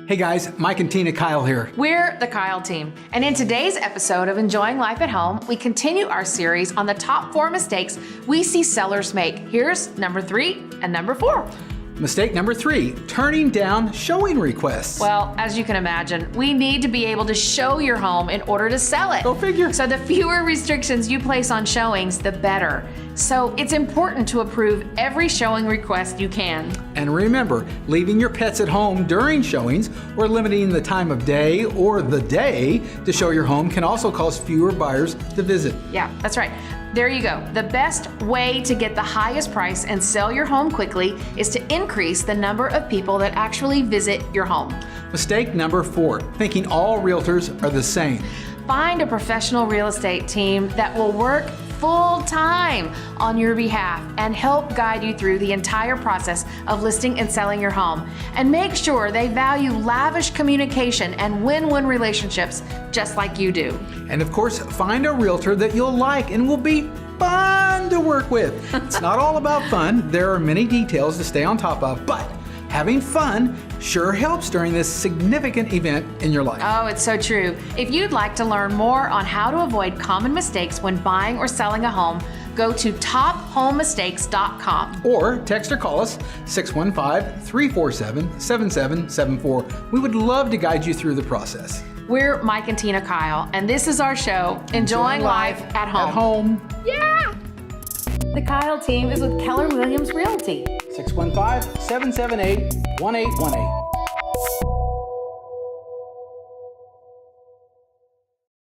Hey guys, Mike and Tina Keil here. We're the Keil team, and in today's episode of Enjoying Life at Home, we continue our series on the top 4 mistakes we see sellers make. Here's number 3 and number 4. Mistake number 3, turning down showing requests. Well, as you can imagine, we need to be able to show your home in order to sell it. Go figure. So the fewer restrictions you place on showings, the better. So it's important to approve every showing request you can. And remember, leaving your pets at home during showings or limiting the time of day or the day to show your home can also cause fewer buyers to visit. Yeah, that's right. There you go. The best way to get the highest price and sell your home quickly is to increase the number of people that actually visit your home. Mistake number 4, thinking all realtors are the same. Find a professional real estate team that will work full time on your behalf and help guide you through the entire process of listing and selling your home. And make sure they value lavish communication and win-win relationships just like you do. And of course, find a realtor that you'll like and will be fun to work with. It's not all about fun. There are many details to stay on top of, but having fun sure helps during this significant event in your life. Oh, it's so true. If you'd like to learn more on how to avoid common mistakes when buying or selling a home, go to tophomemistakes.com. Or text or call us 615-347-7774. We would love to guide you through the process. We're Mike and Tina Keil, and this is our show, Enjoying Life at Home. At home. Yeah! The Keil team is with Keller Williams Realty. 615-778-1818.